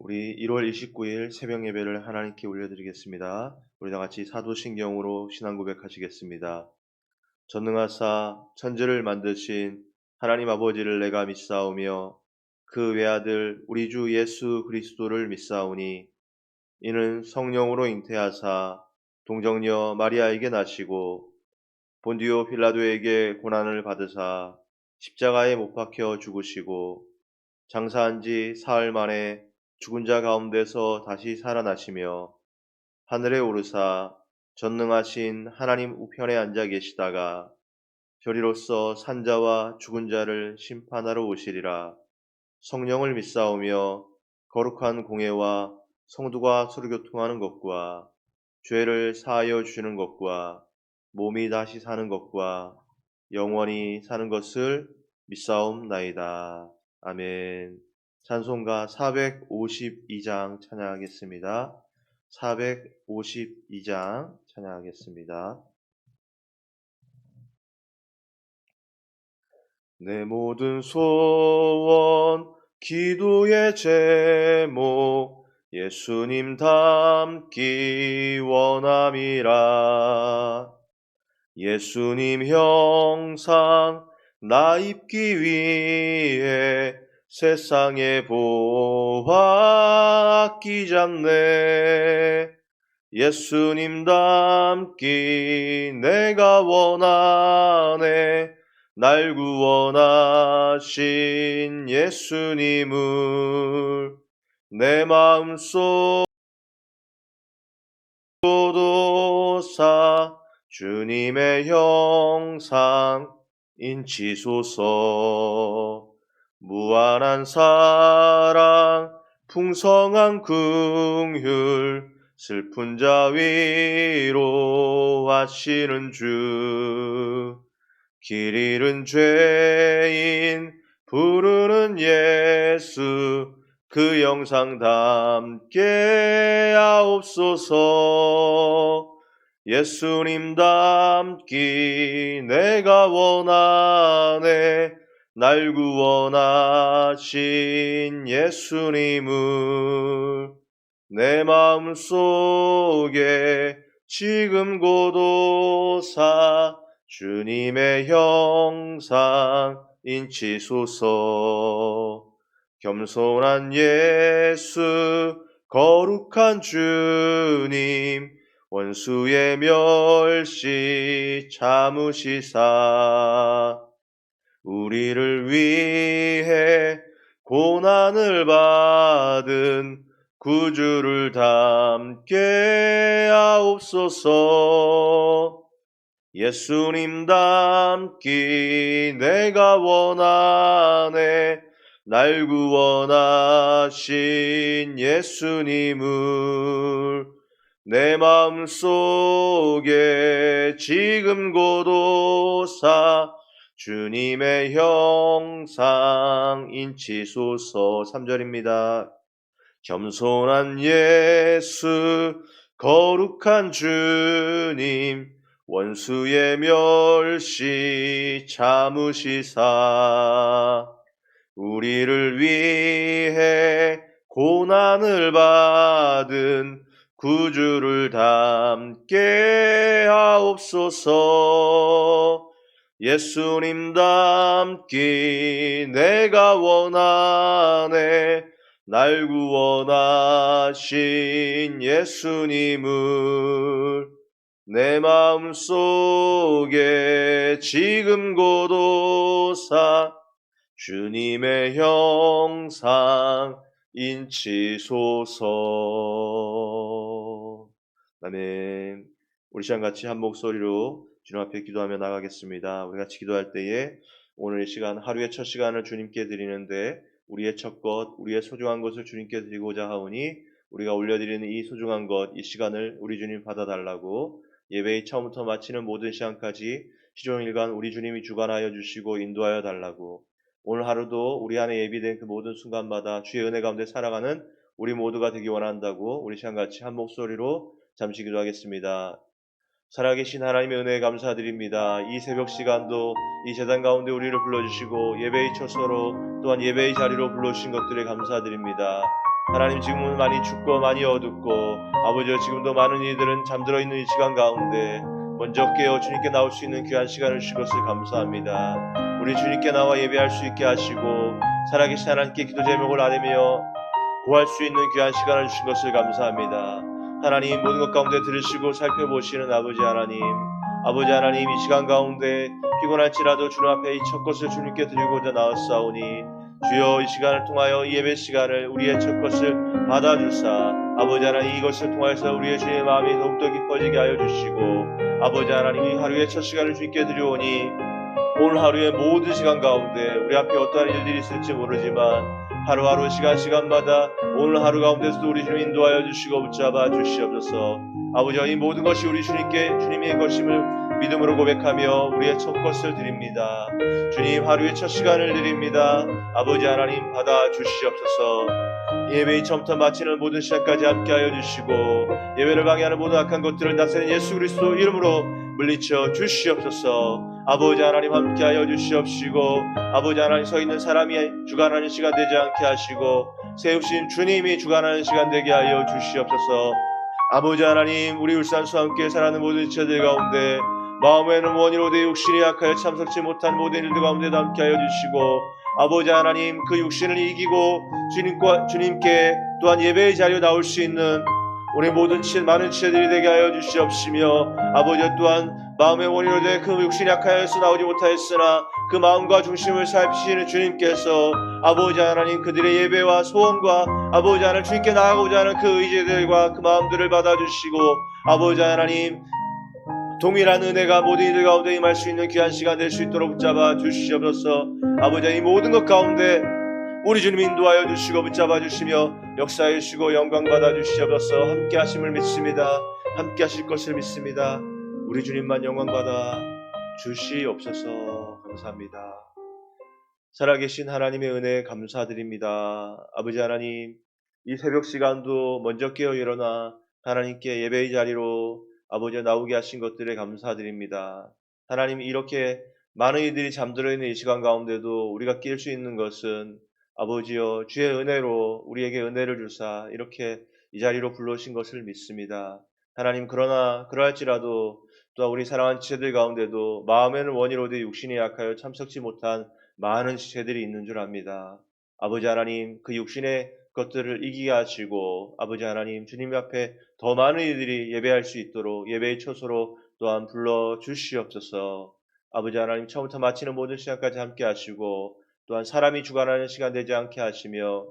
우리 1월 29일 새벽 예배를 하나님께 올려드리겠습니다. 우리 다 같이 사도신경으로 신앙 고백하시겠습니다. 전능하사 천지를 만드신 하나님 아버지를 내가 믿사오며 그 외아들 우리 주 예수 그리스도를 믿사오니 이는 성령으로 잉태하사 동정녀 마리아에게 나시고 본디오 빌라도에게 고난을 받으사 십자가에 못 박혀 죽으시고 장사한 지 사흘 만에 죽은 자 가운데서 다시 살아나시며 하늘에 오르사 전능하신 하나님 우편에 앉아 계시다가 저리로서 산자와 죽은 자를 심판하러 오시리라. 성령을 믿사오며 거룩한 공예와 성도가 서로 교통하는 것과 죄를 사하여 주시는 것과 몸이 다시 사는 것과 영원히 사는 것을 믿사옵나이다. 아멘. 찬송가 452장 찬양하겠습니다. 452장 찬양하겠습니다. 내 모든 소원, 기도의 제목, 예수님 닮기 원함이라. 예수님 형상 나 입기 위해 세상에 보아 아끼잖네. 예수님 닮기 내가 원하네. 날 구원하신 예수님을 내 마음속 도도사 주님의 형상 인치소서. 무한한 사랑 풍성한 긍휼 슬픈 자 위로하시는 주. 길 잃은 죄인 부르는 예수 그 영상 담게 하옵소서. 예수님 닮기 내가 원하네. 날 구원하신 예수님을 내 마음속에 지금 고도사 주님의 형상 인치소서. 겸손한 예수 거룩한 주님 원수의 멸시 참으시사 우리를 위해 고난을 받은 구주를 닮게 하옵소서. 예수님 닮기 내가 원하네. 날 구원하신 예수님을 내 마음속에 지금 고도사 주님의 형상 인치소서. 3절입니다. 겸손한 예수 거룩한 주님 원수의 멸시 참으시사 우리를 위해 고난을 받은 구주를 닮게 하옵소서. 예수님 닮기 내가 원하네. 날 구원하신 예수님을 내 마음속에 지금 고도사 주님의 형상 인치소서. 아멘. 우리 시간 같이 한 목소리로 주님 앞에 기도하며 나가겠습니다. 우리 같이 기도할 때에 오늘 이 시간 하루의 첫 시간을 주님께 드리는데 우리의 첫 것, 우리의 소중한 것을 주님께 드리고자 하오니 우리가 올려드리는 이 소중한 것, 이 시간을 우리 주님 받아달라고 예배의 처음부터 마치는 모든 시간까지 시종일관 우리 주님이 주관하여 주시고 인도하여 달라고 오늘 하루도 우리 안에 예비된 그 모든 순간마다 주의 은혜 가운데 살아가는 우리 모두가 되기 원한다고 우리 시간같이 한 목소리로 잠시 기도하겠습니다. 살아계신 하나님의 은혜에 감사드립니다. 이 새벽 시간도 이 제단 가운데 우리를 불러주시고 예배의 처소로 또한 예배의 자리로 불러주신 것들에 감사드립니다. 하나님 지금은 많이 춥고 많이 어둡고 아버지여 지금도 많은 이들은 잠들어 있는 이 시간 가운데 먼저 깨어 주님께 나올 수 있는 귀한 시간을 주신 것을 감사합니다. 우리 주님께 나와 예배할 수 있게 하시고 살아계신 하나님께 기도 제목을 아뢰며 구할 수 있는 귀한 시간을 주신 것을 감사합니다. 하나님 모든 것 가운데 들으시고 살펴보시는 아버지 하나님, 아버지 하나님 이 시간 가운데 피곤할지라도 주님 앞에 이 첫 것을 주님께 드리고자 나왔사오니 주여 이 시간을 통하여 이 예배 시간을 우리의 첫 것을 받아주사 아버지 하나님 이것을 통해서 우리의 주님의 마음이 더욱더 깊어지게 하여 주시고 아버지 하나님 이 하루의 첫 시간을 주님께 드리오니 오늘 하루의 모든 시간 가운데 우리 앞에 어떠한 일들이 있을지 모르지만 하루하루 시간마다 오늘 하루 가운데서도 우리 주님 인도하여 주시고 붙잡아 주시옵소서. 아버지와 이 모든 것이 우리 주님의 것임을 믿음으로 고백하며 우리의 첫 것을 드립니다. 주님 하루의 첫 시간을 드립니다. 아버지 하나님 받아 주시옵소서. 예배의 처음부터 마치는 모든 시간까지 함께하여 주시고 예배를 방해하는 모든 악한 것들을 다스리는 예수 그리스도 이름으로 물리쳐 주시옵소서. 아버지 하나님 함께하여 주시옵시고 아버지 하나님 서 있는 사람이 주관하는 시간 되지 않게 하시고 세우신 주님이 주관하는 시간 되게 하여 주시옵소서. 아버지 하나님 우리 울산수와 함께 살아가는 모든 지체들 가운데 마음에는 원이로 내 육신이 약하여 참석치 못한 모든 일들 가운데도 함께하여 주시고 아버지 하나님 그 육신을 이기고 주님께 또한 예배의 자리에 나올 수 있는 우리 모든 많은 지체들이 되게 하여 주시옵시며 아버지 또한 마음의 원인으로 돼 그 육신이 약하여서 나오지 못하였으나 그 마음과 중심을 살피시는 주님께서 아버지 하나님 그들의 예배와 소원과 아버지 하나님 주님께 나아가고자 하는 그 의지들과 그 마음들을 받아주시고 아버지 하나님 동일한 은혜가 모든 이들 가운데 임할 수 있는 귀한 시간 될 수 있도록 붙잡아 주시옵소서. 아버지 이 모든 것 가운데 우리 주님 인도하여 주시고 붙잡아 주시며 역사해 주시고 영광 받아 주시옵소서. 함께 하심을 믿습니다. 함께 하실 것을 믿습니다. 우리 주님만 영광 받아 주시옵소서. 감사합니다. 살아계신 하나님의 은혜 감사드립니다. 아버지 하나님 이 새벽 시간도 먼저 깨어 일어나 하나님께 예배의 자리로 아버지 나오게 하신 것들에 감사드립니다. 하나님 이렇게 많은 이들이 잠들어 있는 이 시간 가운데도 우리가 낄 수 있는 것은 아버지여 주의 은혜로 우리에게 은혜를 주사 이렇게 이 자리로 불러오신 것을 믿습니다. 하나님 그러나 그러할지라도 또 우리 사랑하는 지체들 가운데도 마음에는 원이로되 육신이 약하여 참석지 못한 많은 지체들이 있는 줄 압니다. 아버지 하나님 그 육신의 것들을 이기게 하시고 아버지 하나님 주님 앞에 더 많은 이들이 예배할 수 있도록 예배의 처소로 또한 불러 주시옵소서. 아버지 하나님 처음부터 마치는 모든 시간까지 함께 하시고 또한 사람이 주관하는 시간 되지 않게 하시며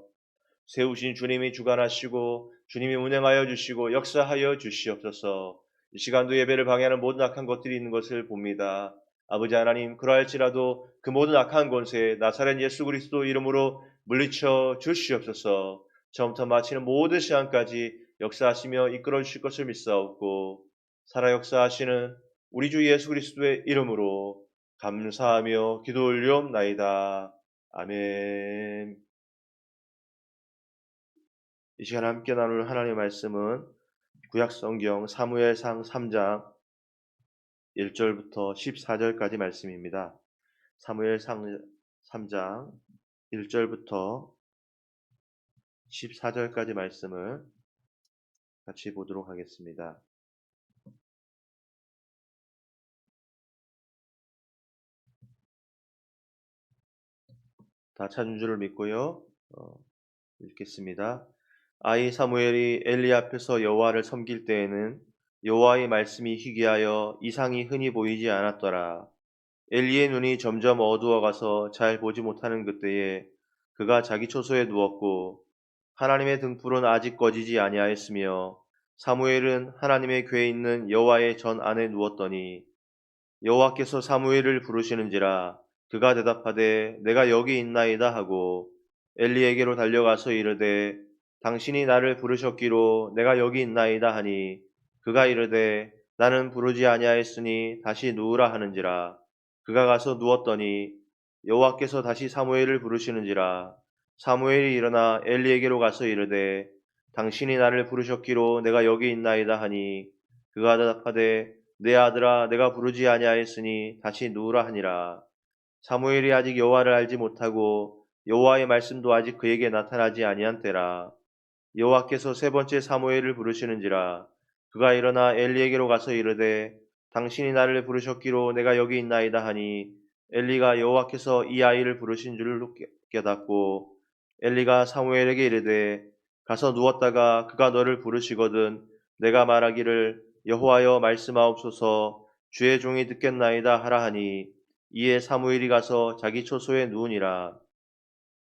세우신 주님이 주관하시고 주님이 운행하여 주시고 역사하여 주시옵소서. 이 시간도 예배를 방해하는 모든 악한 것들이 있는 것을 봅니다. 아버지 하나님 그러할지라도 그 모든 악한 권세 나사렛 예수 그리스도 이름으로 물리쳐 주시옵소서. 처음부터 마치는 모든 시간까지 역사하시며 이끌어 주실 것을 믿사옵고 살아 역사하시는 우리 주 예수 그리스도의 이름으로 감사하며 기도 올리옵나이다. 아멘. 이 시간 함께 나눌 하나님의 말씀은 구약성경 사무엘상 3장 1절부터 14절까지 말씀입니다. 사무엘상 3장 1절부터 14절까지 말씀을 같이 보도록 하겠습니다. 다 찾은 줄을 믿고요. 읽겠습니다. 아이 사무엘이 엘리 앞에서 여호와를 섬길 때에는 여호와의 말씀이 희귀하여 이상이 흔히 보이지 않았더라. 엘리의 눈이 점점 어두워가서 잘 보지 못하는 그때에 그가 자기 초소에 누웠고 하나님의 등불은 아직 꺼지지 아니하였으며 사무엘은 하나님의 궤에 있는 여호와의 전 안에 누웠더니 여호와께서 사무엘을 부르시는지라 그가 대답하되 내가 여기 있나이다 하고 엘리에게로 달려가서 이르되 당신이 나를 부르셨기로 내가 여기 있나이다 하니 그가 이르되 나는 부르지 아니하였으니 다시 누우라 하는지라 그가 가서 누웠더니 여호와께서 다시 사무엘을 부르시는지라 사무엘이 일어나 엘리에게로 가서 이르되 당신이 나를 부르셨기로 내가 여기 있나이다 하니 그가 대답하되 내 아들아 내가 부르지 아니하였으니 다시 누우라 하니라. 사무엘이 아직 여호와를 알지 못하고 여호와의 말씀도 아직 그에게 나타나지 아니한 때라. 여호와께서 세 번째 사무엘을 부르시는지라. 그가 일어나 엘리에게로 가서 이르되 당신이 나를 부르셨기로 내가 여기 있나이다 하니 엘리가 여호와께서 이 아이를 부르신 줄을 깨닫고 엘리가 사무엘에게 이르되 가서 누웠다가 그가 너를 부르시거든 내가 말하기를 여호와여 말씀하옵소서 주의 종이 듣겠나이다 하라 하니 이에 사무엘이 가서 자기 초소에 누우니라.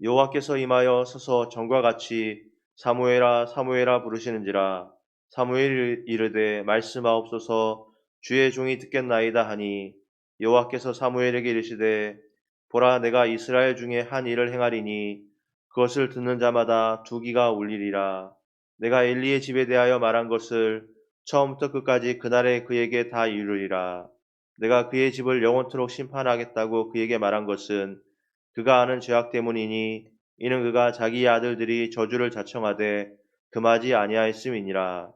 여호와께서 임하여 서서 전과 같이 사무엘아 사무엘아 부르시는지라. 사무엘이 이르되 말씀하옵소서 주의 종이 듣겠나이다 하니 여호와께서 사무엘에게 이르시되 보라 내가 이스라엘 중에 한 일을 행하리니 그것을 듣는 자마다 두 귀가 울리리라. 내가 엘리의 집에 대하여 말한 것을 처음부터 끝까지 그날에 그에게 다 이루리라. 내가 그의 집을 영원토록 심판하겠다고 그에게 말한 것은 그가 아는 죄악 때문이니 이는 그가 자기 아들들이 저주를 자청하되 금하지 아니하였음이니라.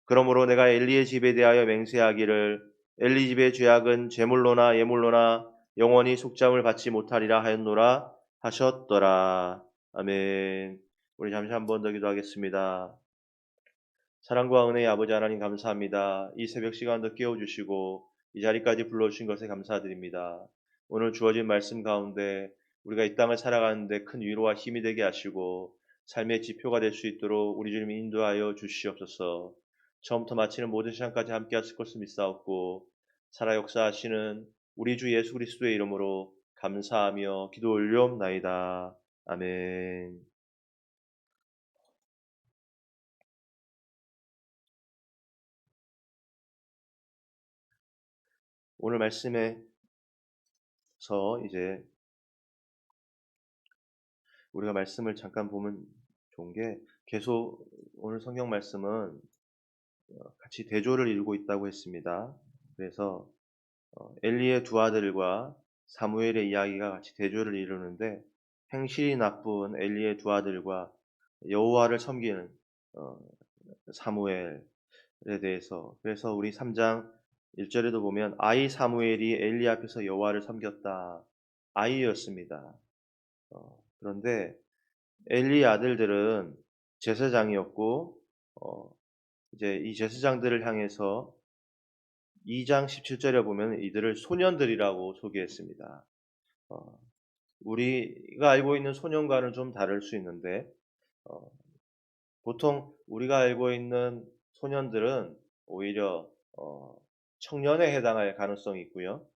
그러므로 내가 엘리의 집에 대하여 맹세하기를 엘리 집의 죄악은 제물로나 예물로나 영원히 속잠을 받지 못하리라 하였노라 하셨더라. 아멘. 우리 잠시 한 번 더 기도하겠습니다. 사랑과 은혜의 아버지 하나님 감사합니다. 이 새벽 시간도 깨워주시고 이 자리까지 불러주신 것에 감사드립니다. 오늘 주어진 말씀 가운데 우리가 이 땅을 살아가는데 큰 위로와 힘이 되게 하시고 삶의 지표가 될 수 있도록 우리 주님 인도하여 주시옵소서. 처음부터 마치는 모든 시간까지 함께 하실 것을 믿사옵고 살아 역사하시는 우리 주 예수 그리스도의 이름으로 감사하며 기도 올려옵나이다. 아멘. 오늘 말씀에서 이제 우리가 말씀을 잠깐 보면 좋은 게 계속 오늘 성경 말씀은 같이 대조를 이루고 있다고 했습니다. 그래서 엘리의 두 아들과 사무엘의 이야기가 같이 대조를 이루는데 행실이 나쁜 엘리의 두 아들과 여호와를 섬기는 어, 사무엘에 대해서 그래서 우리 3장 1절에도 보면 아이 사무엘이 엘리 앞에서 여호와를 섬겼다. 아이였습니다. 그런데 엘리 아들들은 제사장이었고 이제 이 제사장들을 향해서 2장 17절에 보면 이들을 소년들이라고 소개했습니다. 어, 우리가 알고 있는 소년과는 좀 다를 수 있는데 어, 보통 우리가 알고 있는 소년들은 오히려 청년에 해당할 가능성이 있고요.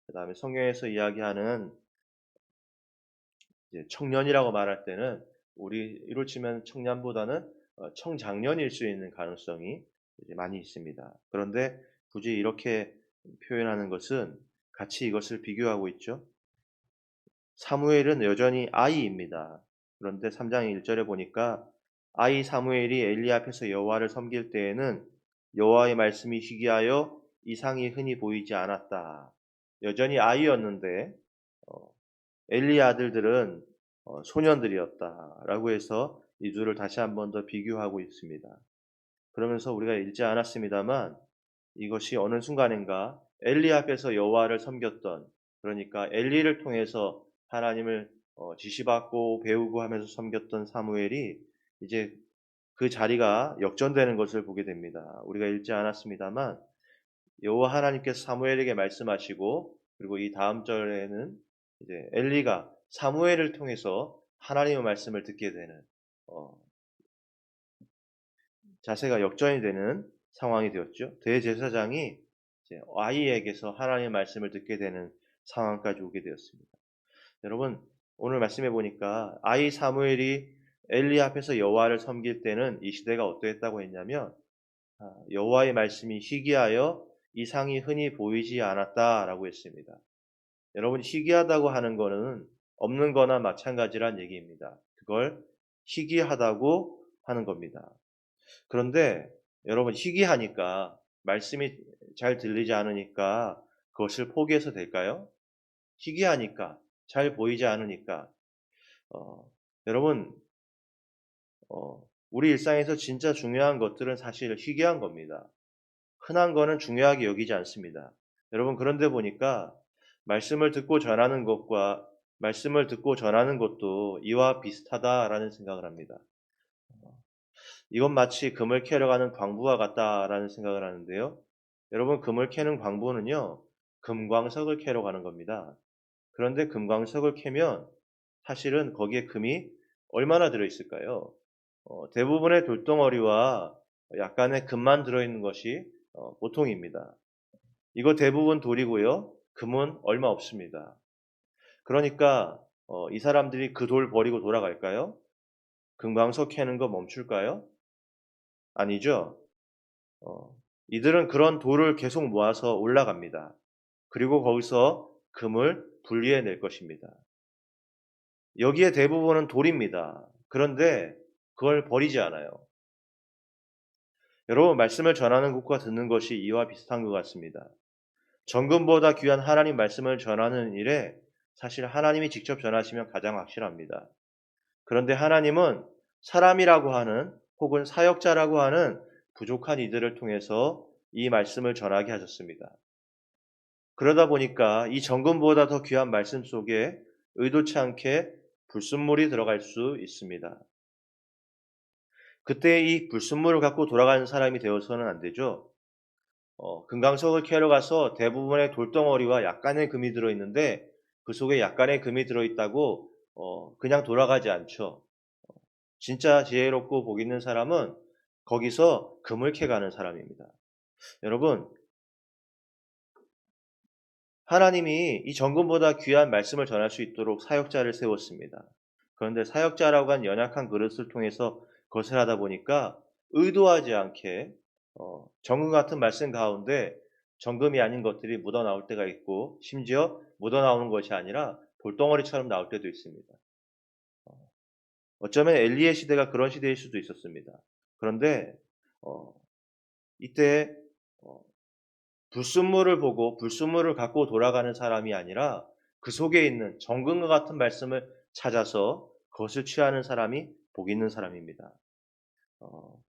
그 다음에 성경에서 이야기하는 이제 청년이라고 말할 때는 우리로 치면 청년보다는 청장년일 수 있는 가능성이 이제 많이 있습니다. 그런데 굳이 이렇게 표현하는 것은 같이 이것을 비교하고 있죠. 사무엘은 여전히 아이입니다. 그런데 3장 1절에 보니까 아이 사무엘이 엘리 앞에서 여호와를 섬길 때에는 여호와의 말씀이 희귀하여 이상이 흔히 보이지 않았다. 여전히 아이였는데 엘리 아들들은 소년들이었다라고 해서 이 둘을 다시 한 번 더 비교하고 있습니다. 그러면서 우리가 읽지 않았습니다만 이것이 어느 순간인가 엘리 앞에서 여호와를 섬겼던 그러니까 엘리를 통해서 하나님을 지시받고 배우고 하면서 섬겼던 사무엘이 이제 그 자리가 역전되는 것을 보게 됩니다. 우리가 읽지 않았습니다만 여호와 하나님께서 사무엘에게 말씀하시고 그리고 이 다음 절에는 이제 엘리가 사무엘을 통해서 하나님의 말씀을 듣게 되는 어, 자세가 역전이 되는 상황이 되었죠. 대제사장이 이제 아이에게서 하나님의 말씀을 듣게 되는 상황까지 오게 되었습니다. 여러분 오늘 말씀해 보니까 아이 사무엘이 엘리 앞에서 여호와를 섬길 때는 이 시대가 어떠했다고 했냐면 여호와의 말씀이 희귀하여 이상이 흔히 보이지 않았다라고 했습니다. 여러분 희귀하다고 하는 거는 없는 거나 마찬가지란 얘기입니다. 그걸 희귀하다고 하는 겁니다. 그런데 여러분 희귀하니까 말씀이 잘 들리지 않으니까 그것을 포기해서 될까요? 희귀하니까 잘 보이지 않으니까 여러분 우리 일상에서 진짜 중요한 것들은 사실 희귀한 겁니다. 흔한 거는 중요하게 여기지 않습니다. 여러분 그런데 보니까 말씀을 듣고 전하는 것과 말씀을 듣고 전하는 것도 이와 비슷하다라는 생각을 합니다. 이건 마치 금을 캐러 가는 광부와 같다라는 생각을 하는데요. 여러분, 금을 캐는 광부는요, 금광석을 캐러 가는 겁니다. 그런데 금광석을 캐면 사실은 거기에 금이 얼마나 들어있을까요? 대부분의 돌덩어리와 약간의 금만 들어있는 것이 보통입니다. 이거 대부분 돌이고요. 금은 얼마 없습니다. 그러니까 이 사람들이 그 돌 버리고 돌아갈까요? 금광석 캐는 거 멈출까요? 아니죠. 이들은 그런 돌을 계속 모아서 올라갑니다. 그리고 거기서 금을 분리해낼 것입니다. 여기에 대부분은 돌입니다. 그런데 그걸 버리지 않아요. 여러분, 말씀을 전하는 것과 듣는 것이 이와 비슷한 것 같습니다. 정금보다 귀한 하나님 말씀을 전하는 일에 사실 하나님이 직접 전하시면 가장 확실합니다. 그런데 하나님은 사람이라고 하는, 혹은 사역자라고 하는 부족한 이들을 통해서 이 말씀을 전하게 하셨습니다. 그러다 보니까 이 정금보다 더 귀한 말씀 속에 의도치 않게 불순물이 들어갈 수 있습니다. 그때 이 불순물을 갖고 돌아가는 사람이 되어서는 안 되죠. 금강석을 캐러 가서 대부분의 돌덩어리와 약간의 금이 들어있는데 그 속에 약간의 금이 들어있다고 그냥 돌아가지 않죠. 진짜 지혜롭고 복 있는 사람은 거기서 금을 캐가는 사람입니다. 여러분, 하나님이 이 정금보다 귀한 말씀을 전할 수 있도록 사역자를 세웠습니다. 그런데 사역자라고 한 연약한 그릇을 통해서 그것을 하다 보니까 의도하지 않게 정금 같은 말씀 가운데 정금이 아닌 것들이 묻어나올 때가 있고, 심지어 묻어나오는 것이 아니라 돌덩어리처럼 나올 때도 있습니다. 어쩌면 엘리의 시대가 그런 시대일 수도 있었습니다. 그런데 이때 불순물을 보고 불순물을 갖고 돌아가는 사람이 아니라 그 속에 있는 정금과 같은 말씀을 찾아서 그것을 취하는 사람이 복 있는 사람입니다.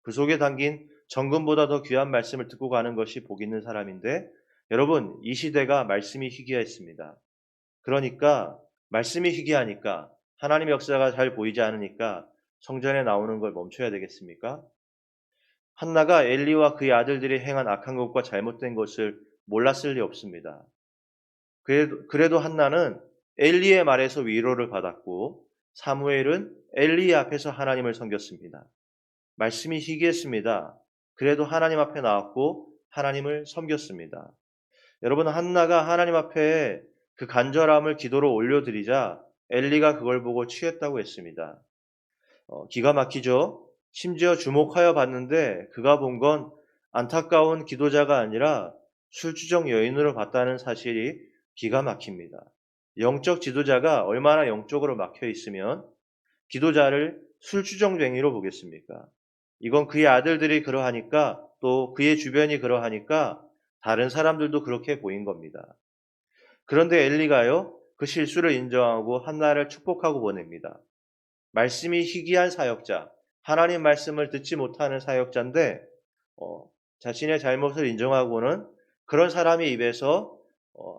그 속에 담긴 정금보다 더 귀한 말씀을 듣고 가는 것이 복 있는 사람인데, 여러분, 이 시대가 말씀이 희귀했습니다. 그러니까 말씀이 희귀하니까, 하나님의 역사가 잘 보이지 않으니까 성전에 나오는 걸 멈춰야 되겠습니까? 한나가 엘리와 그의 아들들이 행한 악한 것과 잘못된 것을 몰랐을 리 없습니다. 그래도 한나는 엘리의 말에서 위로를 받았고, 사무엘은 엘리 앞에서 하나님을 섬겼습니다. 말씀이 희귀했습니다. 그래도 하나님 앞에 나왔고 하나님을 섬겼습니다. 여러분, 한나가 하나님 앞에 그 간절함을 기도로 올려드리자 엘리가 그걸 보고 취했다고 했습니다. 기가 막히죠? 심지어 주목하여 봤는데 그가 본 건 안타까운 기도자가 아니라 술주정 여인으로 봤다는 사실이 기가 막힙니다. 영적 지도자가 얼마나 영적으로 막혀 있으면 기도자를 술주정뱅이로 보겠습니까? 이건 그의 아들들이 그러하니까, 또 그의 주변이 그러하니까 다른 사람들도 그렇게 보인 겁니다. 그런데 엘리가요, 그 실수를 인정하고 한나를 축복하고 보냅니다. 말씀이 희귀한 사역자, 하나님 말씀을 듣지 못하는 사역자인데 자신의 잘못을 인정하고는 그런 사람의 입에서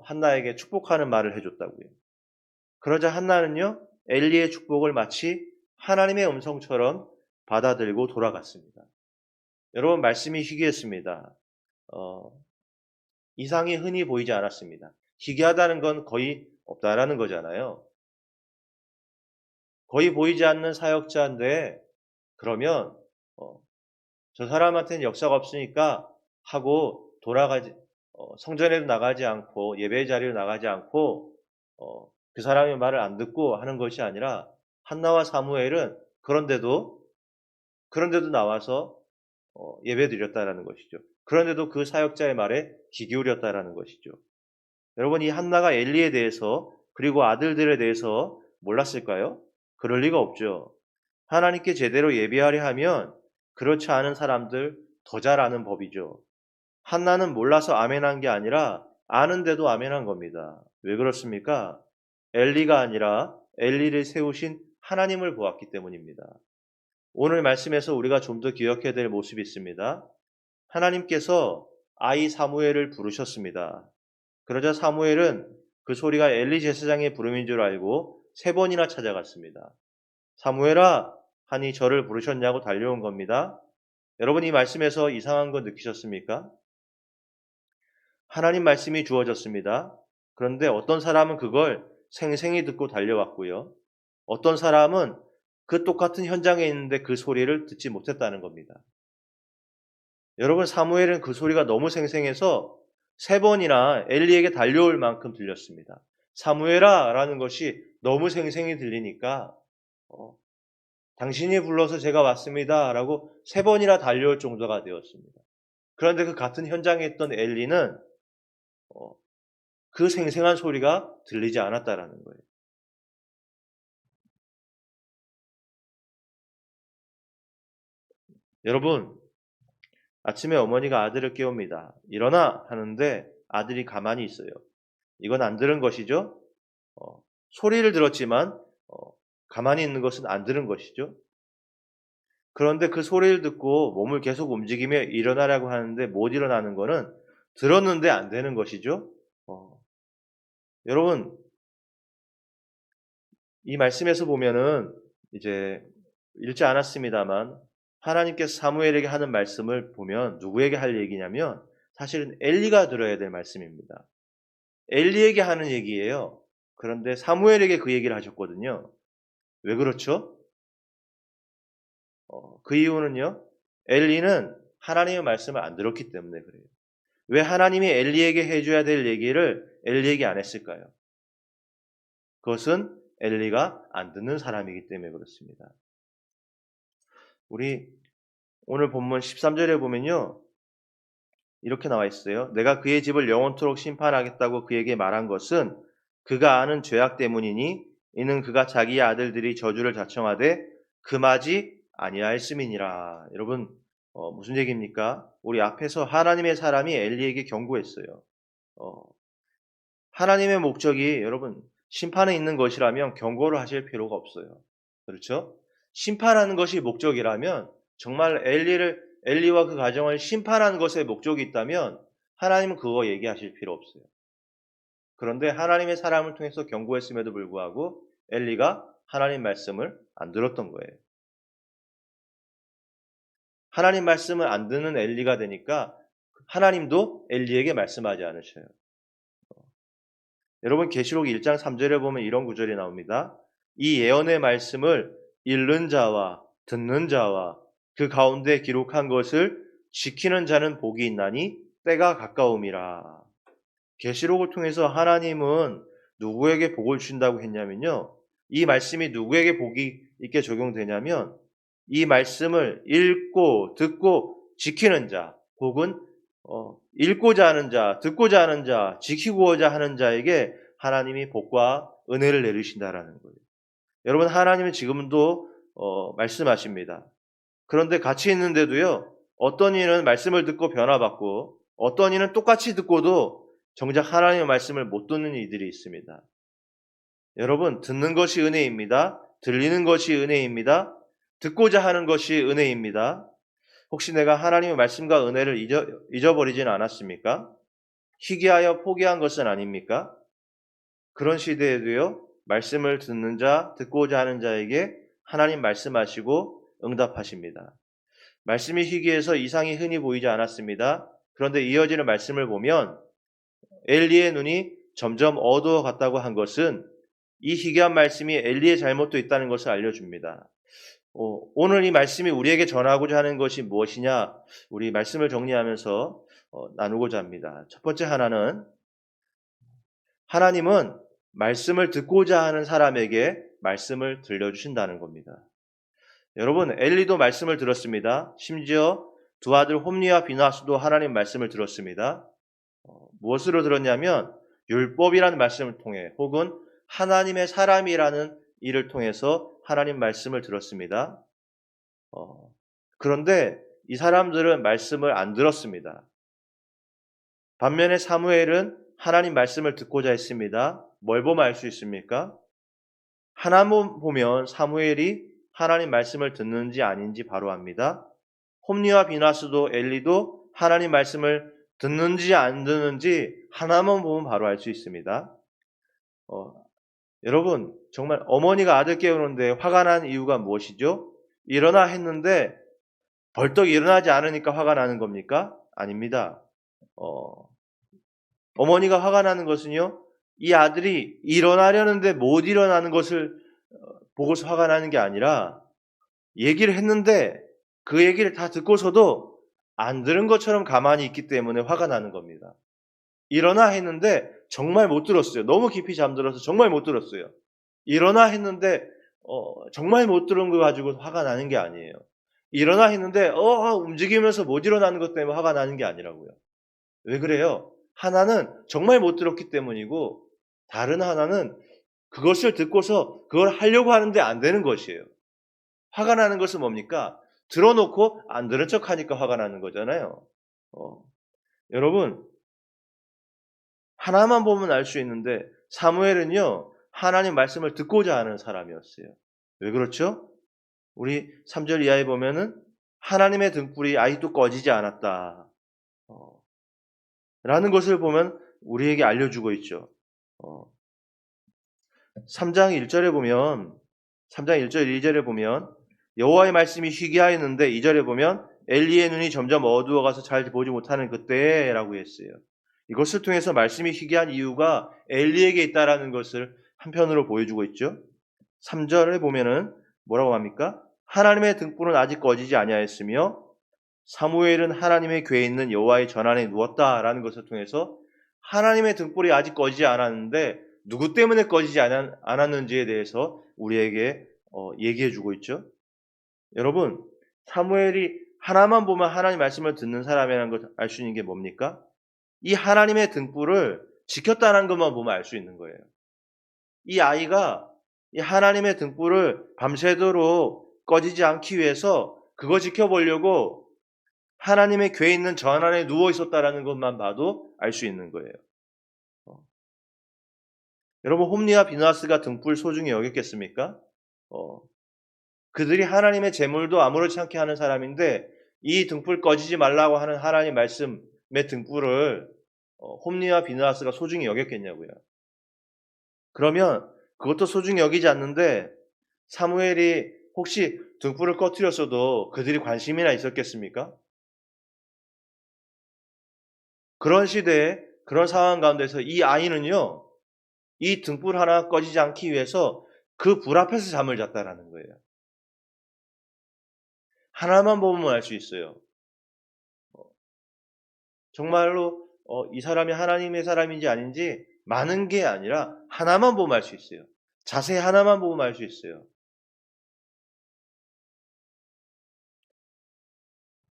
한나에게 축복하는 말을 해줬다고요. 그러자 한나는요, 엘리의 축복을 마치 하나님의 음성처럼 받아들고 돌아갔습니다. 여러분, 말씀이 희귀했습니다. 이상이 흔히 보이지 않았습니다. 희귀하다는 건 거의 없다라는 거잖아요. 거의 보이지 않는 사역자인데, 그러면 저 사람한테는 역사가 없으니까 하고 돌아가지, 성전에도 나가지 않고 예배 자리로 나가지 않고 그 사람의 말을 안 듣고 하는 것이 아니라, 한나와 사무엘은 그런데도 나와서 예배 드렸다라는 것이죠. 그런데도 그 사역자의 말에 귀 기울였다라는 것이죠. 여러분, 이 한나가 엘리에 대해서, 그리고 아들들에 대해서 몰랐을까요? 그럴 리가 없죠. 하나님께 제대로 예배하려 하면 그렇지 않은 사람들 더 잘 아는 법이죠. 한나는 몰라서 아멘한 게 아니라 아는데도 아멘한 겁니다. 왜 그렇습니까? 엘리가 아니라 엘리를 세우신 하나님을 보았기 때문입니다. 오늘 말씀에서 우리가 좀 더 기억해야 될 모습이 있습니다. 하나님께서 아이 사무엘을 부르셨습니다. 그러자 사무엘은 그 소리가 엘리 제사장의 부름인 줄 알고 3번이나 찾아갔습니다. 사무엘아, 하니 저를 부르셨냐고 달려온 겁니다. 여러분 이 말씀에서 이상한 거 느끼셨습니까? 하나님 말씀이 주어졌습니다. 그런데 어떤 사람은 그걸 생생히 듣고 달려왔고요. 어떤 사람은 그 똑같은 현장에 있는데 그 소리를 듣지 못했다는 겁니다. 여러분 사무엘은 그 소리가 너무 생생해서 3번이나 엘리에게 달려올 만큼 들렸습니다. 사무엘아 라는 것이 너무 생생히 들리니까 당신이 불러서 제가 왔습니다 라고 3번이나 달려올 정도가 되었습니다. 그런데 그 같은 현장에 있던 엘리는 그 생생한 소리가 들리지 않았다라는 거예요. 여러분 아침에 어머니가 아들을 깨웁니다. 일어나 하는데 아들이 가만히 있어요. 이건 안 들은 것이죠. 소리를 들었지만 가만히 있는 것은 안 들은 것이죠. 그런데 그 소리를 듣고 몸을 계속 움직이며 일어나라고 하는데 못 일어나는 것은 들었는데 안 되는 것이죠. 여러분 이 말씀에서 보면은 이제 읽지 않았습니다만 하나님께서 사무엘에게 하는 말씀을 보면 누구에게 할 얘기냐면 사실은 엘리가 들어야 될 말씀입니다. 엘리에게 하는 얘기예요. 그런데 사무엘에게 그 얘기를 하셨거든요. 왜 그렇죠? 그 이유는요. 엘리는 하나님의 말씀을 안 들었기 때문에 그래요. 왜 하나님이 엘리에게 해줘야 될 얘기를 엘리에게 안 했을까요? 그것은 엘리가 안 듣는 사람이기 때문에 그렇습니다. 우리 오늘 본문 13절에 보면요. 이렇게 나와 있어요. 내가 그의 집을 영원토록 심판하겠다고 그에게 말한 것은 그가 아는 죄악 때문이니 이는 그가 자기의 아들들이 저주를 자청하되 금하지 아니하였음이니라. 여러분 무슨 얘기입니까? 우리 앞에서 하나님의 사람이 엘리에게 경고했어요. 어, 하나님의 목적이 여러분 심판에 있는 것이라면 경고를 하실 필요가 없어요. 그렇죠? 심판하는 것이 목적이라면 정말 엘리와 그 가정을 심판하는 것에 목적이 있다면 하나님은 그거 얘기하실 필요 없어요. 그런데 하나님의 사람을 통해서 경고했음에도 불구하고 엘리가 하나님 말씀을 안 들었던 거예요. 하나님 말씀을 안 듣는 엘리가 되니까 하나님도 엘리에게 말씀하지 않으셔요. 여러분 계시록 1장 3절에 보면 이런 구절이 나옵니다. 이 예언의 말씀을 읽는 자와 듣는 자와 그 가운데 기록한 것을 지키는 자는 복이 있나니 때가 가까움이라. 계시록을 통해서 하나님은 누구에게 복을 주신다고 했냐면요. 이 말씀이 누구에게 복이 있게 적용되냐면 이 말씀을 읽고 듣고 지키는 자 혹은 읽고자 하는 자, 듣고자 하는 자, 지키고자 하는 자에게 하나님이 복과 은혜를 내리신다라는 거예요. 여러분 하나님은 지금도 말씀하십니다. 그런데 같이 있는데도요. 어떤 이는 말씀을 듣고 변화받고 어떤 이는 똑같이 듣고도 정작 하나님의 말씀을 못 듣는 이들이 있습니다. 여러분 듣는 것이 은혜입니다. 들리는 것이 은혜입니다. 듣고자 하는 것이 은혜입니다. 혹시 내가 하나님의 말씀과 은혜를 잊어버리진 않았습니까? 희귀하여 포기한 것은 아닙니까? 그런 시대에도요. 말씀을 듣는 자, 듣고자 하는 자에게 하나님 말씀하시고 응답하십니다. 말씀이 희귀해서 이상이 흔히 보이지 않았습니다. 그런데 이어지는 말씀을 보면 엘리의 눈이 점점 어두워 갔다고 한 것은 이 희귀한 말씀이 엘리의 잘못도 있다는 것을 알려줍니다. 오늘 이 말씀이 우리에게 전하고자 하는 것이 무엇이냐? 우리 말씀을 정리하면서 나누고자 합니다. 첫 번째 하나는 하나님은 말씀을 듣고자 하는 사람에게 말씀을 들려주신다는 겁니다. 여러분 엘리도 말씀을 들었습니다. 심지어 두 아들 홈리와 비나스도 하나님 말씀을 들었습니다. 무엇으로 들었냐면 율법이라는 말씀을 통해 혹은 하나님의 사람이라는 일을 통해서 하나님 말씀을 들었습니다. 그런데 이 사람들은 말씀을 안 들었습니다. 반면에 사무엘은 하나님 말씀을 듣고자 했습니다. 뭘 보면 알 수 있습니까? 하나만 보면 사무엘이 하나님 말씀을 듣는지 아닌지 바로 압니다. 홈리와 비나스도 엘리도 하나님 말씀을 듣는지 안 듣는지 하나만 보면 바로 알 수 있습니다. 여러분 정말 어머니가 아들 깨우는데 화가 난 이유가 무엇이죠? 일어나 했는데 벌떡 일어나지 않으니까 화가 나는 겁니까? 아닙니다. 어머니가 화가 나는 것은요, 이 아들이 일어나려는데 못 일어나는 것을 보고서 화가 나는 게 아니라 얘기를 했는데 그 얘기를 다 듣고서도 안 들은 것처럼 가만히 있기 때문에 화가 나는 겁니다. 일어나 했는데 정말 못 들었어요. 너무 깊이 잠들어서 정말 못 들었어요. 일어나 했는데 정말 못 들은 거 가지고 화가 나는 게 아니에요. 일어나 했는데 움직이면서 못 일어나는 것 때문에 화가 나는 게 아니라고요. 왜 그래요? 하나는 정말 못 들었기 때문이고 다른 하나는 그것을 듣고서 그걸 하려고 하는데 안 되는 것이에요. 화가 나는 것은 뭡니까? 들어놓고 안 들은 척하니까 화가 나는 거잖아요. 여러분, 하나만 보면 알 수 있는데 사무엘은요, 하나님 말씀을 듣고자 하는 사람이었어요. 왜 그렇죠? 우리 3절 이하에 보면은 하나님의 등불이 아직도 꺼지지 않았다 라는 것을 보면 우리에게 알려주고 있죠. 3장 1절에 보면 3장 1절 2절에 보면 여호와의 말씀이 희귀하였는데 2절에 보면 엘리의 눈이 점점 어두워가서 잘 보지 못하는 그때라고 했어요. 이것을 통해서 말씀이 희귀한 이유가 엘리에게 있다라는 것을 한편으로 보여주고 있죠. 3절에 보면은 뭐라고 합니까? 하나님의 등불은 아직 꺼지지 아니하였으며 사무엘은 하나님의 궤에 있는 여호와의 전안에 누웠다라는 것을 통해서 하나님의 등불이 아직 꺼지지 않았는데 누구 때문에 꺼지지 않았는지에 대해서 우리에게 얘기해주고 있죠. 여러분, 사무엘이 하나만 보면 하나님 말씀을 듣는 사람이라는 걸 알 수 있는 게 뭡니까? 이 하나님의 등불을 지켰다는 것만 보면 알 수 있는 거예요. 이 아이가 이 하나님의 등불을 밤새도록 꺼지지 않기 위해서 그거 지켜보려고 하나님의 궤에 있는 전 안에 누워 있었다라는 것만 봐도 알 수 있는 거예요. 여러분, 홈리와 비나스가 등불 소중히 여겼겠습니까? 그들이 하나님의 제물도 아무렇지 않게 하는 사람인데 이 등불 꺼지지 말라고 하는 하나님 말씀의 등불을 홈리와 비나스가 소중히 여겼겠냐고요. 그러면 그것도 소중히 여기지 않는데 사무엘이 혹시 등불을 꺼뜨렸어도 그들이 관심이나 있었겠습니까? 그런 시대에 그런 상황 가운데서 이 아이는요, 이 등불 하나 꺼지지 않기 위해서 그 불 앞에서 잠을 잤다라는 거예요. 하나만 보면 알 수 있어요. 정말로 이 사람이 하나님의 사람인지 아닌지 많은 게 아니라 하나만 보면 알 수 있어요. 자세히 하나만 보면 알 수 있어요.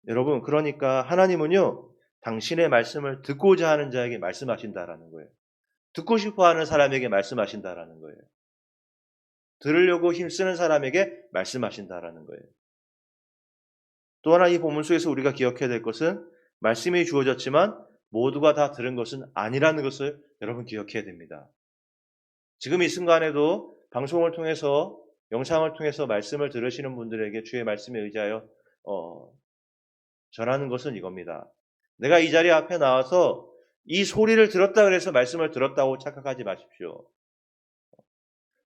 여러분, 그러니까 하나님은요, 당신의 말씀을 듣고자 하는 자에게 말씀하신다라는 거예요. 듣고 싶어 하는 사람에게 말씀하신다라는 거예요. 들으려고 힘쓰는 사람에게 말씀하신다라는 거예요. 또 하나 이 본문 속에서 우리가 기억해야 될 것은 말씀이 주어졌지만 모두가 다 들은 것은 아니라는 것을 여러분 기억해야 됩니다. 지금 이 순간에도 방송을 통해서 영상을 통해서 말씀을 들으시는 분들에게 주의 말씀에 의지하여 전하는 것은 이겁니다. 내가 이 자리 앞에 나와서 이 소리를 들었다 그래서 말씀을 들었다고 착각하지 마십시오.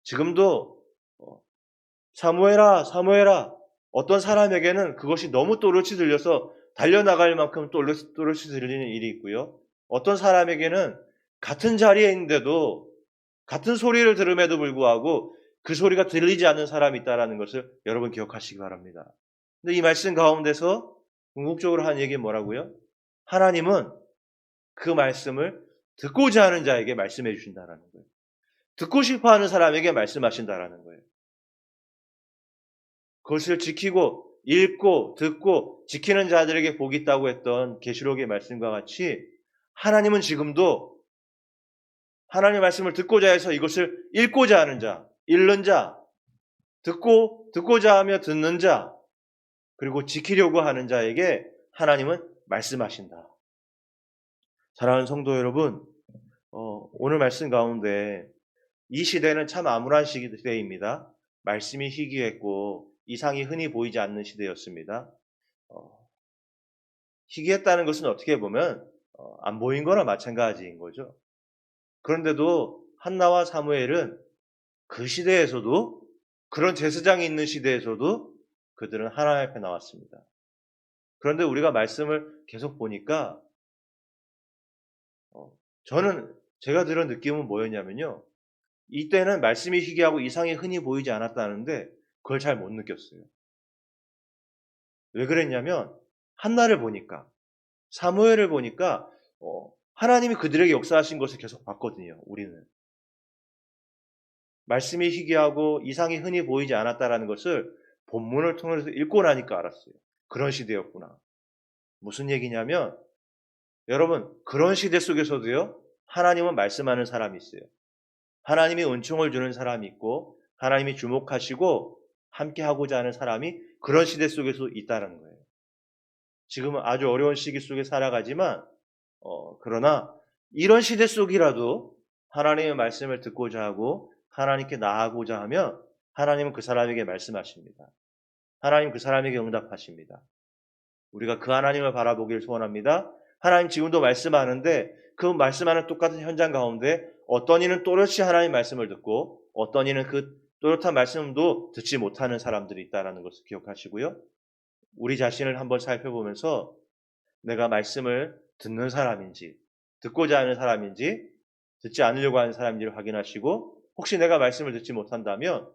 지금도 사무엘아 사무엘아 어떤 사람에게는 그것이 너무 또렷이 들려서 달려나갈 만큼 또렷이 들리는 일이 있고요. 어떤 사람에게는 같은 자리에 있는데도 같은 소리를 들음에도 불구하고 그 소리가 들리지 않는 사람이 있다는 것을 여러분 기억하시기 바랍니다. 근데 이 말씀 가운데서 궁극적으로 한 얘기는 뭐라고요? 하나님은 그 말씀을 듣고자 하는 자에게 말씀해 주신다는 거예요. 듣고 싶어하는 사람에게 말씀하신다는 거예요. 그것을 지키고 읽고 듣고 지키는 자들에게 복이 있다고 했던 계시록의 말씀과 같이 하나님은 지금도 하나님의 말씀을 듣고자 해서 이것을 읽고자 하는 자, 읽는 자, 듣고자 하며 듣는 자, 그리고 지키려고 하는 자에게 하나님은 말씀하신다. 사랑하는 성도 여러분, 오늘 말씀 가운데 이 시대는 참 암울한 시대입니다. 말씀이 희귀했고 이상이 흔히 보이지 않는 시대였습니다. 희귀했다는 것은 어떻게 보면 안 보인 거나 마찬가지인 거죠. 그런데도 한나와 사무엘은 그 시대에서도 그런 제사장이 있는 시대에서도 그들은 하나님 앞에 나왔습니다. 그런데 우리가 말씀을 계속 보니까 제가 들은 느낌은 뭐였냐면요. 이때는 말씀이 희귀하고 이상이 흔히 보이지 않았다는데 그걸 잘 못 느꼈어요. 왜 그랬냐면 한나를 보니까, 사무엘을 보니까 하나님이 그들에게 역사하신 것을 계속 봤거든요. 우리는 말씀이 희귀하고 이상이 흔히 보이지 않았다라는 것을 본문을 통해서 읽고 나니까 알았어요. 그런 시대였구나. 무슨 얘기냐면 여러분, 그런 시대 속에서도요, 하나님은 말씀하는 사람이 있어요. 하나님이 은총을 주는 사람이 있고 하나님이 주목하시고 함께하고자 하는 사람이 그런 시대 속에서 있다는 거예요. 지금은 아주 어려운 시기 속에 살아가지만 그러나 이런 시대 속이라도 하나님의 말씀을 듣고자 하고 하나님께 나아가고자 하면 하나님은 그 사람에게 말씀하십니다. 하나님 그 사람에게 응답하십니다. 우리가 그 하나님을 바라보길 소원합니다. 하나님 지금도 말씀하는데 그 말씀하는 똑같은 현장 가운데 어떤 이는 또렷이 하나님 말씀을 듣고 어떤 이는 그 또렷한 말씀도 듣지 못하는 사람들이 있다는 것을 기억하시고요. 우리 자신을 한번 살펴보면서 내가 말씀을 듣는 사람인지 듣고자 하는 사람인지 듣지 않으려고 하는 사람인지를 확인하시고 혹시 내가 말씀을 듣지 못한다면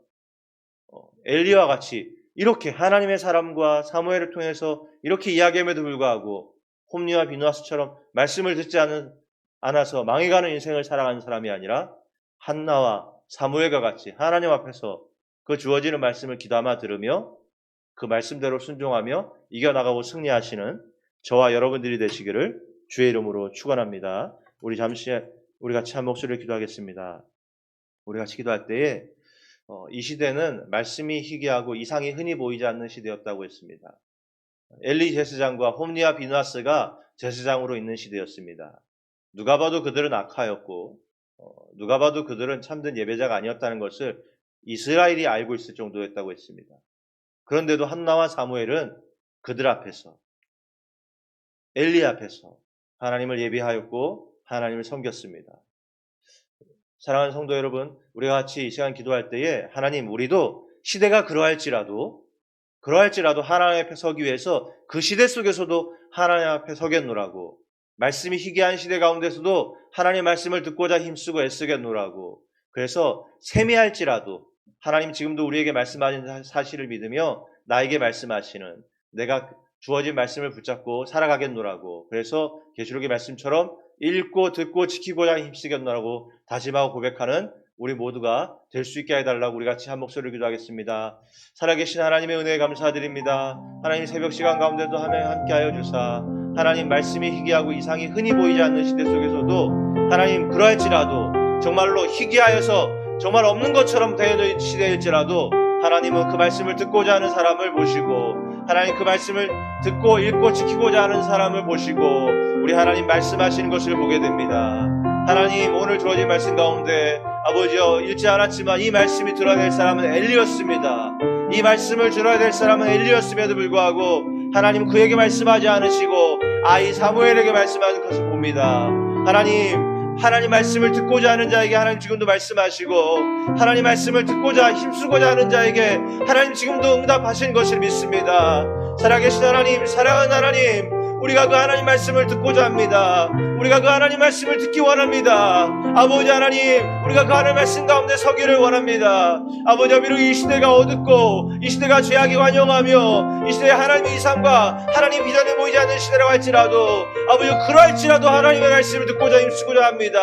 엘리야와 같이 이렇게 하나님의 사람과 사무엘을 통해서 이렇게 이야기함에도 불구하고 홈리와 비누아스처럼 말씀을 듣지 않아서 망해가는 인생을 살아가는 사람이 아니라 한나와 사무엘과 같이 하나님 앞에서 그 주어지는 말씀을 귀담아 들으며 그 말씀대로 순종하며 이겨나가고 승리하시는 저와 여러분들이 되시기를 주의 이름으로 축원합니다. 우리 같이 한 목소리를 기도하겠습니다. 우리 같이 기도할 때에 이 시대는 말씀이 희귀하고 이상이 흔히 보이지 않는 시대였다고 했습니다. 엘리 제사장과 홈리와 비누아스가 제사장으로 있는 시대였습니다. 누가 봐도 그들은 악하였고 누가 봐도 그들은 참된 예배자가 아니었다는 것을 이스라엘이 알고 있을 정도였다고 했습니다. 그런데도 한나와 사무엘은 그들 앞에서 엘리 앞에서 하나님을 예배하였고 하나님을 섬겼습니다. 사랑하는 성도 여러분, 우리가 같이 이 시간 기도할 때에 하나님 우리도 시대가 그러할지라도 하나님 앞에 서기 위해서 그 시대 속에서도 하나님 앞에 서겠노라고 말씀이 희귀한 시대 가운데서도 하나님의 말씀을 듣고자 힘쓰고 애쓰겠노라고 그래서 세미할지라도 하나님 지금도 우리에게 말씀하신 사실을 믿으며 나에게 말씀하시는 내가 주어진 말씀을 붙잡고 살아가겠노라고 그래서 계시록의 말씀처럼 읽고 듣고 지키고자 힘쓰겠노라고 다짐하고 고백하는 우리 모두가 될 수 있게 해달라고 우리 같이 한 목소리를 기도하겠습니다. 살아계신 하나님의 은혜에 감사드립니다. 하나님 새벽 시간 가운데도 함께하여 주사 하나님 말씀이 희귀하고 이상이 흔히 보이지 않는 시대 속에서도 하나님 그러할지라도 정말로 희귀하여서 정말 없는 것처럼 되는 시대일지라도 하나님은 그 말씀을 듣고자 하는 사람을 보시고 하나님 그 말씀을 듣고 읽고 지키고자 하는 사람을 보시고 우리 하나님 말씀하시는 것을 보게 됩니다. 하나님 오늘 주어진 말씀 가운데 아버지여 읽지 않았지만 이 말씀이 들어야 될 사람은 엘리였습니다. 이 말씀을 들어야 될 사람은 엘리였음에도 불구하고 하나님 그에게 말씀하지 않으시고 아이 사무엘에게 말씀하는 것을 봅니다. 하나님 말씀을 듣고자 하는 자에게 하나님 지금도 말씀하시고 하나님 말씀을 듣고자 힘쓰고자 하는 자에게 하나님 지금도 응답하신 것을 믿습니다. 살아계신 하나님, 사랑하는 하나님, 우리가 그 하나님 말씀을 듣고자 합니다. 우리가 그 하나님 말씀을 듣기 원합니다. 아버지 하나님, 우리가 그 하나님 말씀 가운데 서기를 원합니다. 아버지 비록 이 시대가 어둡고 이 시대가 죄악이 환영하며 이 시대에 하나님의 이상과 하나님 비전이 보이지 않는 시대라고 할지라도 아버지 그러할지라도 하나님의 말씀을 듣고자 힘쓰고자 합니다.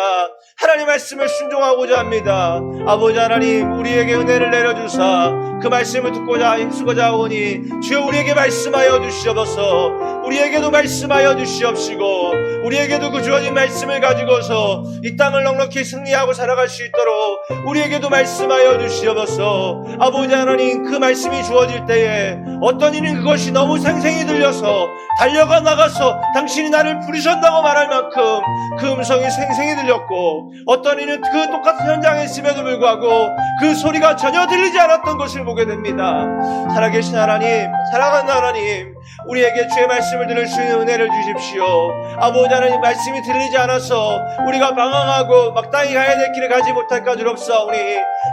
하나님 말씀을 순종하고자 합니다. 아버지 하나님 우리에게 은혜를 내려주사 그 말씀을 듣고자 힘쓰고자 하오니 주여 우리에게 말씀하여 주시옵소서. 우리에게도 말씀하여 주시옵시고 우리에게도 그 주어진 말씀을 가지고서 이 땅을 넉넉히 승리하고 살아갈 수 있도록 우리에게도 말씀하여 주시옵소서. 아버지 하나님 그 말씀이 주어질 때에 어떤 이는 그것이 너무 생생히 들려서 달려가 나가서 당신이 나를 부르셨다고 말할 만큼 그 음성이 생생히 들렸고 어떤 이는 그 똑같은 현장에 있음에도 불구하고 그 소리가 전혀 들리지 않았던 것을 보게 됩니다. 살아계신 하나님, 사랑하는 하나님, 우리에게 주의 말씀을 들을 수 있는 은혜를 주십시오. 아버지 하나님 말씀이 들리지 않아서 우리가 방황하고 마땅히 가야 될 길을 가지 못할까 두렵사오니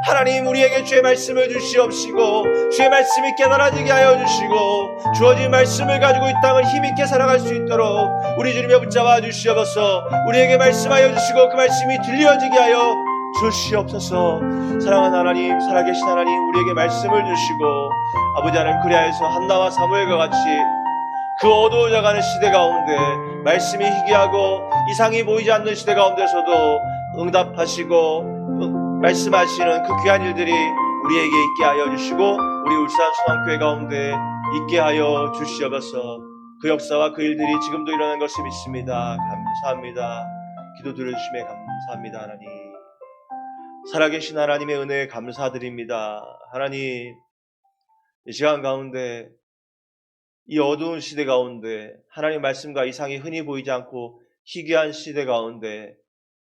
하나님 우리에게 주의 말씀을 주시옵시고 주의 말씀이 깨달아지게 하여 주시고 주어진 말씀을 가지고 이 땅을 힘있게 살아갈 수 있도록 우리 주님의 붙잡아 주시옵소서. 우리에게 말씀하여 주시고 그 말씀이 들려지게 하여 주시옵소서. 사랑하는 하나님, 살아계신 하나님, 우리에게 말씀을 주시고 아버지 하나님, 그리하여서 한나와 사무엘과 같이 그 어두워져가는 시대 가운데 말씀이 희귀하고 이상이 보이지 않는 시대 가운데서도 응답하시고 말씀하시는 그 귀한 일들이 우리에게 있게 하여 주시고 우리 울산 순환교회 가운데 있게 하여 주시옵소서. 그 역사와 그 일들이 지금도 일어나는 것을 믿습니다. 감사합니다. 기도 들어주심에 감사합니다. 하나님, 살아계신 하나님의 은혜에 감사드립니다. 하나님, 이 시간 가운데 이 어두운 시대 가운데 하나님의 말씀과 이상이 흔히 보이지 않고 희귀한 시대 가운데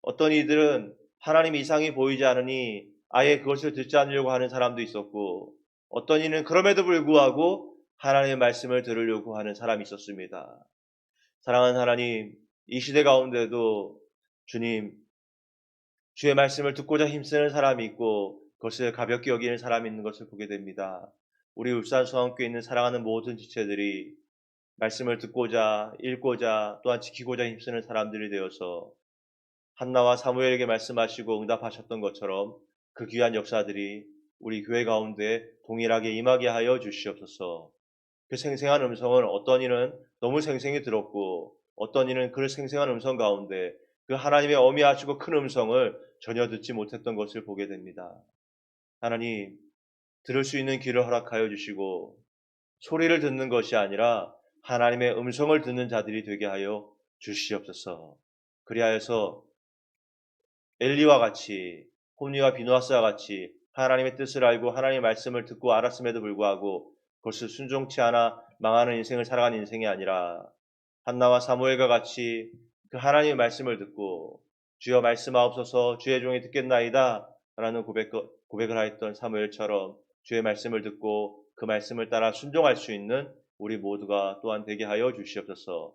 어떤 이들은 하나님의 이상이 보이지 않으니 아예 그것을 듣지 않으려고 하는 사람도 있었고, 어떤 이는 그럼에도 불구하고 하나님의 말씀을 들으려고 하는 사람이 있었습니다. 사랑하는 하나님, 이 시대 가운데도 주님, 주의 말씀을 듣고자 힘쓰는 사람이 있고 그것을 가볍게 여기는 사람이 있는 것을 보게 됩니다. 우리 울산 수원교회에 있는 사랑하는 모든 지체들이 말씀을 듣고자 읽고자 또한 지키고자 힘쓰는 사람들이 되어서 한나와 사무엘에게 말씀하시고 응답하셨던 것처럼 그 귀한 역사들이 우리 교회 가운데 동일하게 임하게 하여 주시옵소서. 그 생생한 음성은 어떤 이는 너무 생생히 들었고 어떤 이는 그 생생한 음성 가운데 그 하나님의 어미하시고 큰 음성을 전혀 듣지 못했던 것을 보게 됩니다. 하나님, 들을 수 있는 귀를 허락하여 주시고 소리를 듣는 것이 아니라 하나님의 음성을 듣는 자들이 되게 하여 주시옵소서. 그리하여서 엘리와 같이, 홈리와 비누아스와 같이 하나님의 뜻을 알고 하나님의 말씀을 듣고 알았음에도 불구하고 그것을 순종치 않아 망하는 인생을 살아가는 인생이 아니라 한나와 사무엘과 같이 그 하나님의 말씀을 듣고 주여 말씀하옵소서 주의 종이 듣겠나이다 라는 고백을 하였던 사무엘처럼 주의 말씀을 듣고 그 말씀을 따라 순종할 수 있는 우리 모두가 또한 되게 하여 주시옵소서.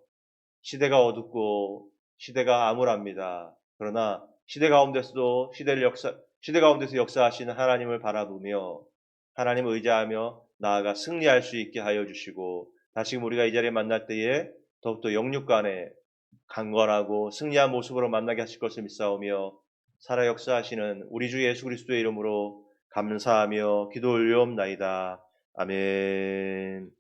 시대가 어둡고 시대가 암울합니다. 그러나 시대 가운데서도 시대 가운데서 역사하시는 하나님을 바라보며 하나님을 의지하며 나아가 승리할 수 있게 하여 주시고 다시금 우리가 이 자리에 만날 때에 더욱더 영육간에 강건하고 승리한 모습으로 만나게 하실 것을 믿사오며 살아 역사하시는 우리 주 예수 그리스도의 이름으로 감사하며 기도 올려옵나이다. 아멘.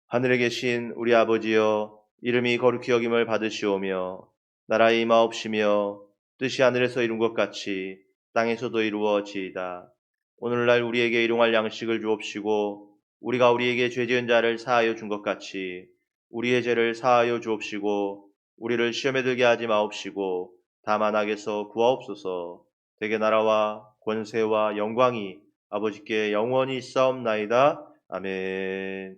하늘에 계신 우리 아버지여, 이름이 거룩히 여김을 받으시오며 나라의 임하옵시며 뜻이 하늘에서 이룬 것 같이 땅에서도 이루어지이다. 오늘날 우리에게 일용할 양식을 주옵시고 우리가 우리에게 죄 지은 자를 사하여 준 것 같이 우리의 죄를 사하여 주옵시고 우리를 시험에 들게 하지 마옵시고 다만 악에서 구하옵소서. 대개 나라와 권세와 영광이 아버지께 영원히 있사옵나이다. 아멘.